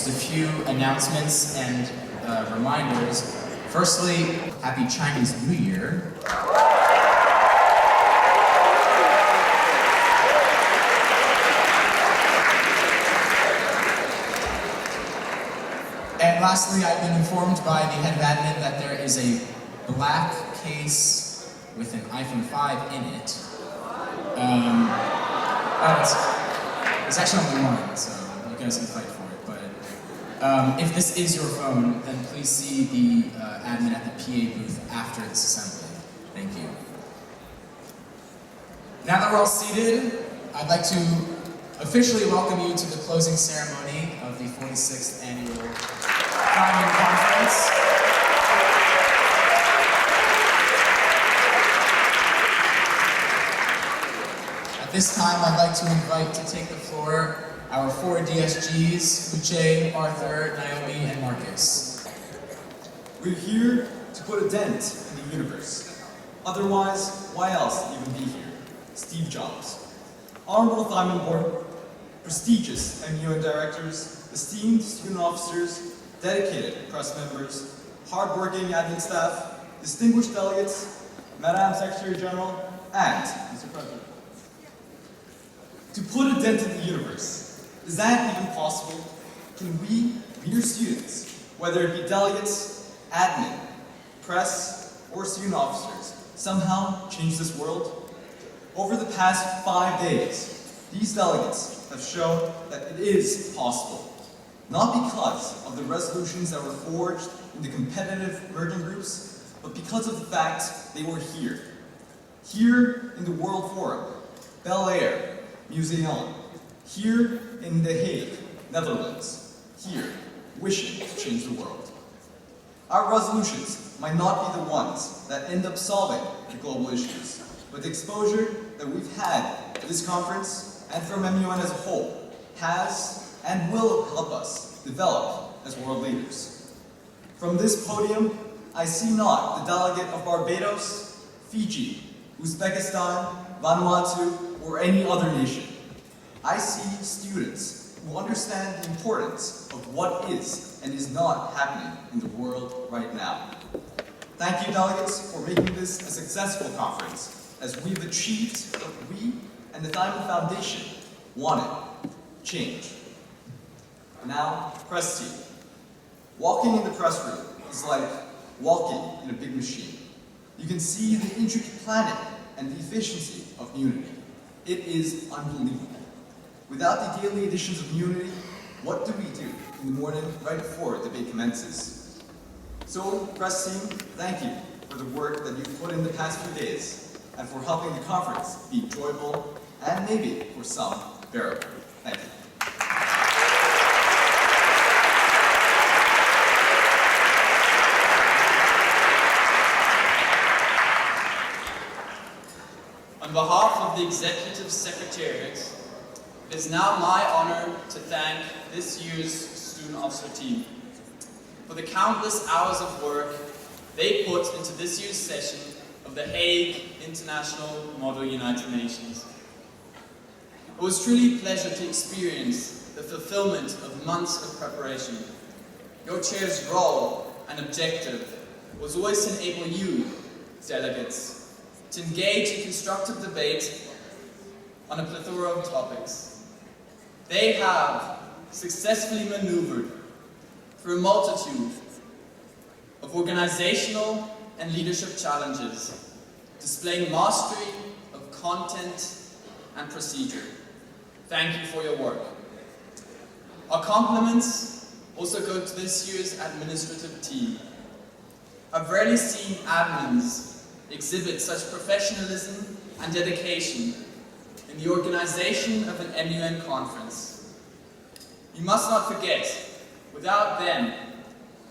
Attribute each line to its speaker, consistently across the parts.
Speaker 1: Just a few announcements and reminders. Firstly, Happy Chinese New Year. And lastly, I've been informed by the head of admin that there is a black case with an iPhone 5 in it. It's actually only one, so you guys can fight for it. But if this is your phone, then please see the admin at the PA booth after this assembly. Thank you. Now that we're all seated, I'd like to officially welcome you to the closing ceremony of the 46th Annual THIMUN Conference. At this time, I'd like to invite to take the floor our 4 DSGs, Uche, Arthur, Naomi, and Marcus.
Speaker 2: We're here to put a dent in the universe. Otherwise, why else even be here? Steve Jobs. Honorable THIMUN Board, prestigious MUN directors, esteemed student officers, dedicated press members, hardworking admin staff, distinguished delegates, Madam Secretary General, and Mr. President. To put a dent in the universe, is that even possible? Can we, mere students, whether it be delegates, admin, press, or student officers, somehow change this world? Over the past 5 days, these delegates have shown that it is possible. Not because of the resolutions that were forged in the competitive merging groups, but because of the fact they were here. Here in the World Forum, Bel Air, Museum. Here in The Hague, Netherlands. Here, wishing to change the world. Our resolutions might not be the ones that end up solving the global issues, but the exposure that we've had at this conference and from MUN as a whole has and will help us develop as world leaders. From this podium, I see not the delegate of Barbados, Fiji, Uzbekistan, Vanuatu, or any other nation. I see students who understand the importance of what is and is not happening in the world right now. Thank you, delegates, for making this a successful conference, as we've achieved what we and the THIMUN Foundation wanted: change. Now, press team. Walking in the press room is like walking in a big machine. You can see the intricate planning and the efficiency of Unity. It is unbelievable. Without the daily editions of Unity, what do we do in the morning right before debate commences? So, press team, thank you for the work that you've put in the past few days, and for helping the conference be enjoyable and maybe, for some, bearable. Thank you.
Speaker 3: On behalf of the Executive Secretariat, it is now my honor to thank this year's student officer team for the countless hours of work they put into this year's session of the Hague International Model United Nations. It was truly a pleasure to experience the fulfillment of months of preparation. Your chair's role and objective was always to enable you, delegates, to engage in constructive debate on a plethora of topics. They have successfully maneuvered through a multitude of organizational and leadership challenges, displaying mastery of content and procedure. Thank you for your work. Our compliments also go to this year's administrative team. I've rarely seen admins exhibit such professionalism and dedication in the organization of an MUN conference. You must not forget, without them,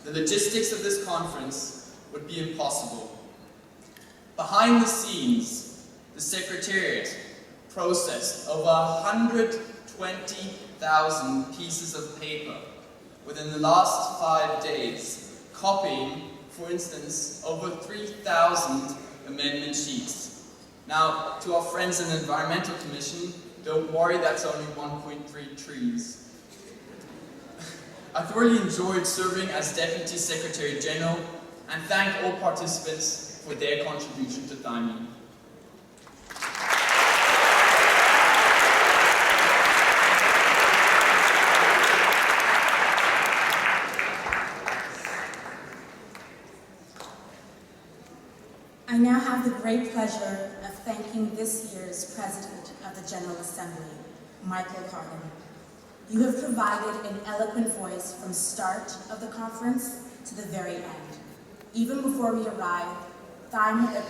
Speaker 3: the logistics of this conference would be impossible. Behind the scenes, the Secretariat processed over 120,000 pieces of paper within the last 5 days, copying, for instance, over 3,000 amendment sheets. Now, to our friends in the Environmental Commission, don't worry, that's only 1.3 trees. I thoroughly enjoyed serving as Deputy Secretary General and thank all participants for their contribution to THIMUN.
Speaker 4: I now have the great pleasure of thanking this year's President of the General Assembly, Michael Carden. You have provided an eloquent voice from start of the conference to the very end. Even before we arrived,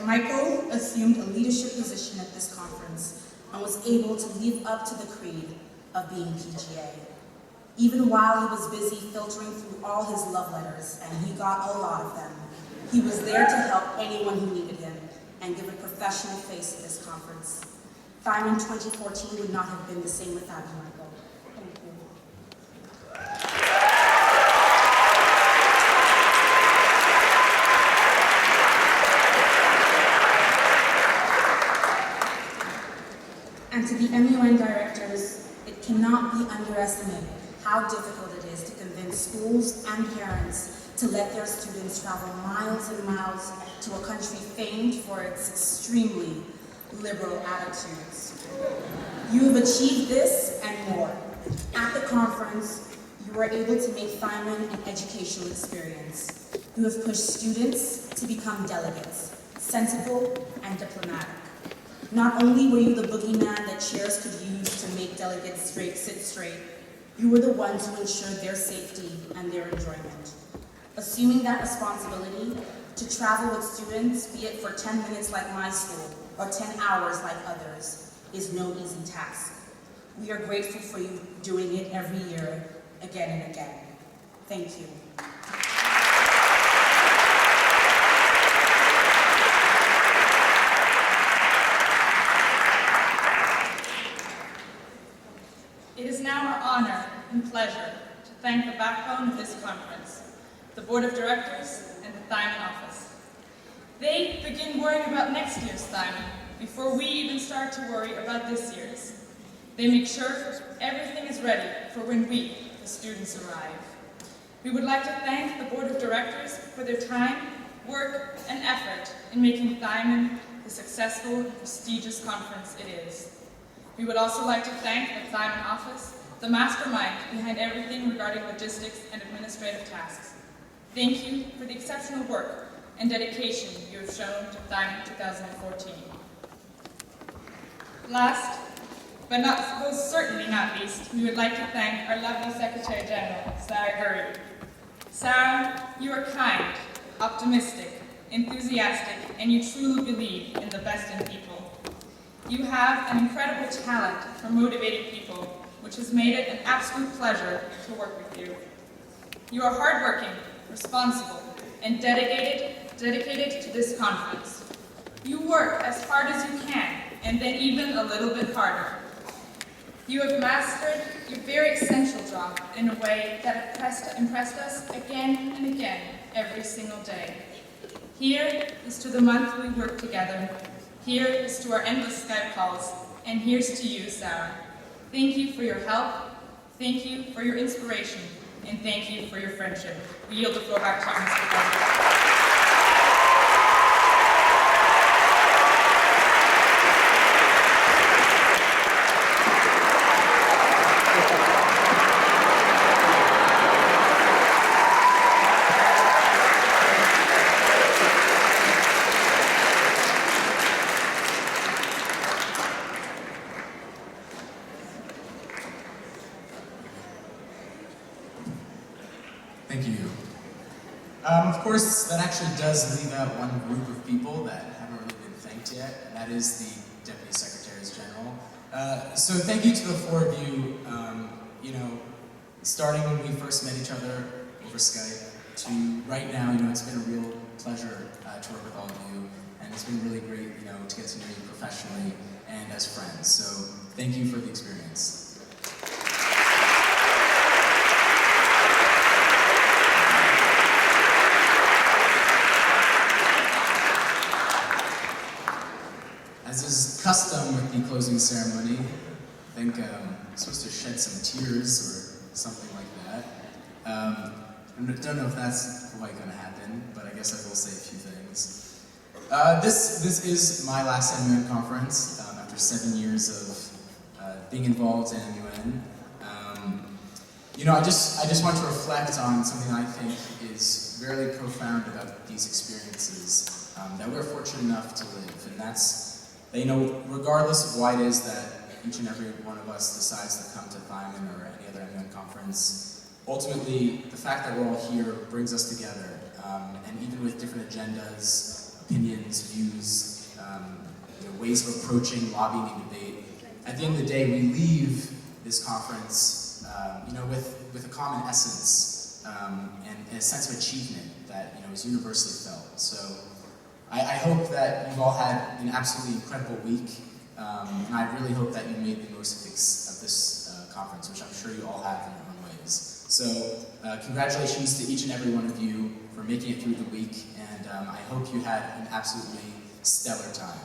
Speaker 4: Michael assumed a leadership position at this conference and was able to live up to the creed of being PGA. Even while he was busy filtering through all his love letters, and he got a lot of them, he was there to help anyone who needed him and give a professional face to this conference. THIMUN 2014 would not have been the same without you, Michael. Thank you. And to the MUN directors, it cannot be underestimated how difficult it is to convince schools and parents to let their students travel miles and miles to a country famed for its extremely liberal attitudes. You have achieved this and more. At the conference, you were able to make THIMUN an educational experience. You have pushed students to become delegates, sensible and diplomatic. Not only were you the boogeyman that chairs could use to make delegates sit straight, you were the one to ensure their safety and their enjoyment. Assuming that responsibility to travel with students, be it for 10 minutes like my school, or 10 hours like others, is no easy task. We are grateful for you doing it every year, again and again. Thank you.
Speaker 5: It is now our honor and pleasure to thank the backbone of this conference, the Board of Directors and the THIMUN office. They begin worrying about next year's THIMUN before we even start to worry about this year's. They make sure everything is ready for when we, the students, arrive. We would like to thank the Board of Directors for their time, work, and effort in making THIMUN the successful and prestigious conference it is. We would also like to thank the THIMUN office, the mastermind behind everything regarding logistics and administrative tasks. Thank you for the exceptional work and dedication you have shown to THIMUN 2014. Last, but most certainly not least, we would like to thank our lovely Secretary General, Sarah Gurry. Sarah, you are kind, optimistic, enthusiastic, and you truly believe in the best in people. You have an incredible talent for motivating people, which has made it an absolute pleasure to work with you. You are hardworking, responsible, and dedicated to this conference. You work as hard as you can, and then even a little bit harder. You have mastered your very essential job in a way that impressed us again and again every single day. Here is to the month we work together. Here is to our endless Skype calls, and here's to you, Sarah. Thank you for your help, thank you for your inspiration, and thank you for your friendship. We yield the floor back to you, Mr. President.
Speaker 1: Thank you. Of course, that actually does leave out one group of people that haven't really been thanked yet, and that is the Deputy Secretaries General. So thank you to the four of you, starting when we first met each other over Skype to right now, it's been a real pleasure to work with all of you, and it's been really great, to get to know you professionally and as friends. So thank you for the experience. As is custom with the closing ceremony, I think I'm supposed to shed some tears or something like that. I don't know if that's quite going to happen, but I guess I will say a few things. This is my last MUN conference after 7 years of being involved in MUN. I just want to reflect on something I think is very profound about these experiences that we're fortunate enough to live, and that's that, regardless of why it is that each and every one of us decides to come to THIMUN or any other MUN conference, ultimately, the fact that we're all here brings us together, and even with different agendas, opinions, views, ways of approaching lobbying and debate, at the end of the day, we leave this conference with a common essence and a sense of achievement that is universally felt. So I hope that you've all had an absolutely incredible week, and I really hope that you made the most of this conference, which I'm sure you all have in your own ways. So congratulations to each and every one of you for making it through the week, and I hope you had an absolutely stellar time.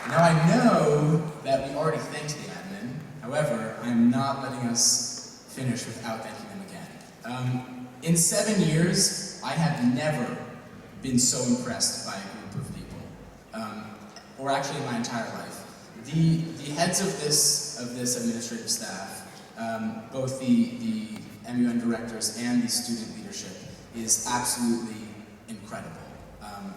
Speaker 1: Now I know that we already thanked the admin, however, I'm not letting us finish without thanking them again. In 7 years, I have never been so impressed by a group of people, or actually my entire life. The heads of this administrative staff, both the MUN directors and the student leadership, is absolutely incredible,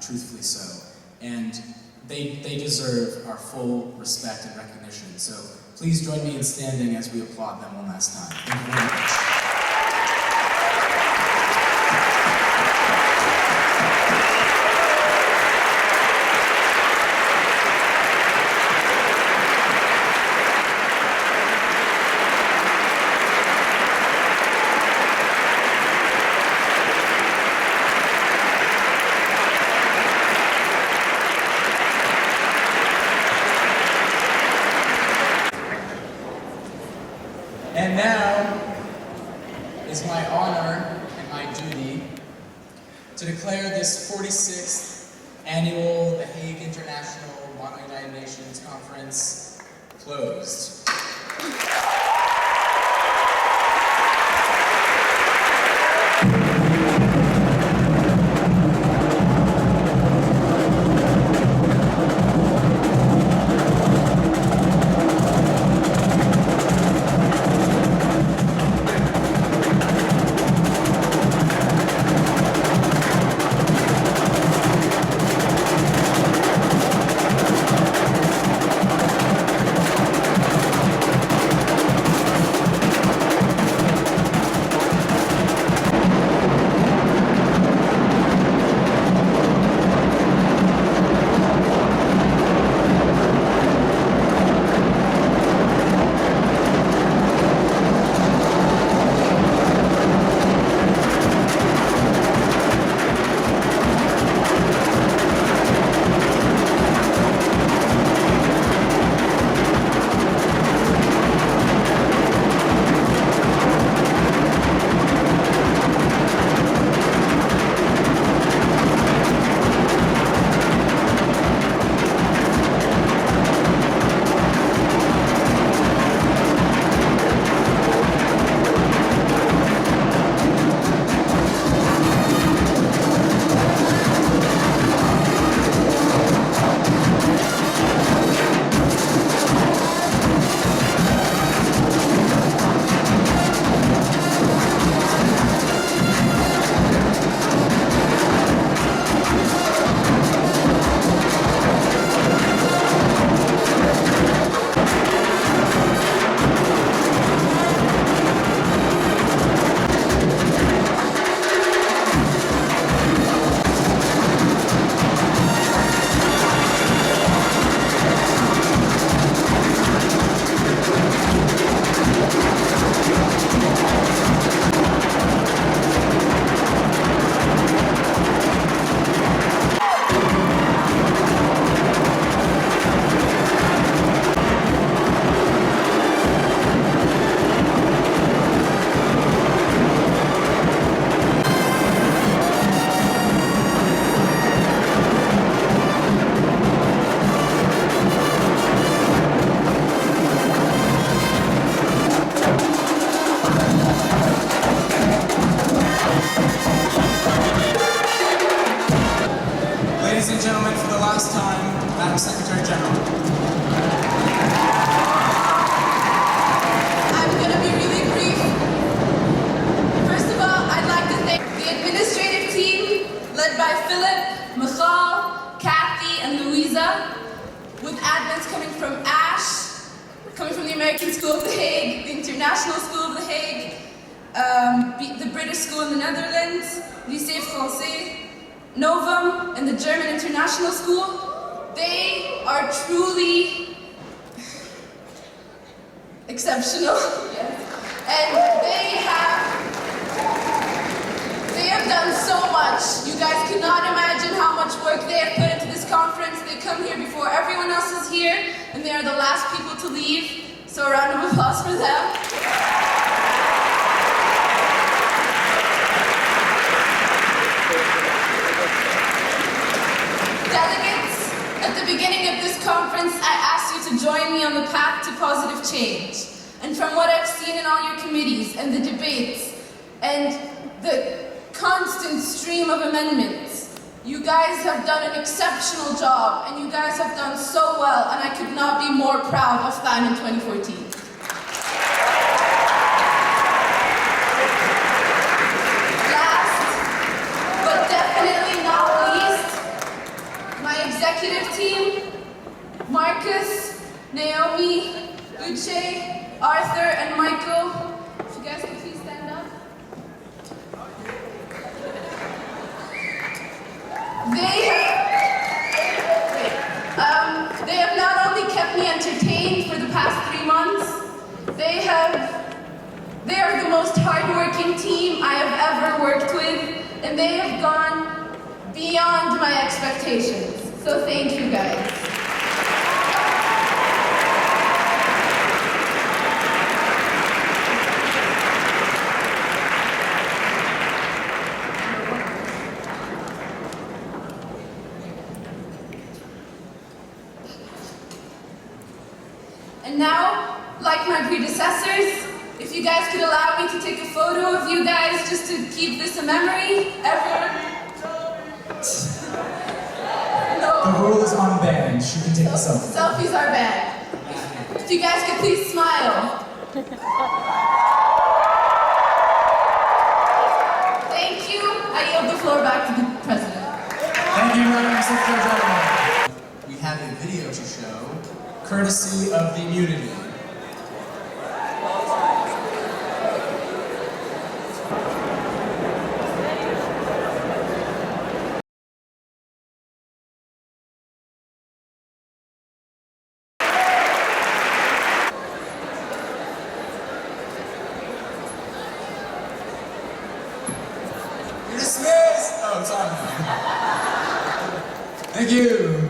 Speaker 1: truthfully so. And they deserve our full respect and recognition. So please join me in standing as we applaud them one last time. Thank you very much. And now is my honor and my duty to declare this 46th annual The Hague International Mono United Nations Conference closed.
Speaker 6: admins coming from ASH, coming from the American School of The Hague, the International School of The Hague, the British School in the Netherlands, Lycée Français, Novum, and the German International School. They are truly exceptional, yes. And they have done so much. You guys could not imagine how much work they have put into this conference. They come here before everyone else is here, and they are the last people to leave. So a round of applause for them. Delegates, at the beginning of this conference, I asked you to join me on the path to positive change. And from what I've seen in all your committees and the debates and the constant stream of amendments, you guys have done an exceptional job, and you guys have done so well, and I could not be more proud of THIMUN 2014. Last, but definitely not least, my executive team, Marcus, Naomi, Uche, Arthur, and Michael. If you guys could please stand up. They have not only kept me entertained for the past 3 months, they are the most hardworking team I have ever worked with, and they have gone beyond my expectations. So thank you guys. And now, like my predecessors, if you guys could allow me to take a photo of you guys just to keep this a memory, everyone. No.
Speaker 1: The rule is unbanned. She can take a selfie.
Speaker 6: Selfies are bad. If you guys could please smile. Thank you. I yield the floor back to the president.
Speaker 1: Thank you, Madam Secretary General. We have a video to show, courtesy of the immunity. You're dismissed! Oh, sorry. Thank you.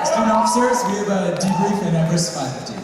Speaker 1: Student officers, we have a debrief in Everest 550.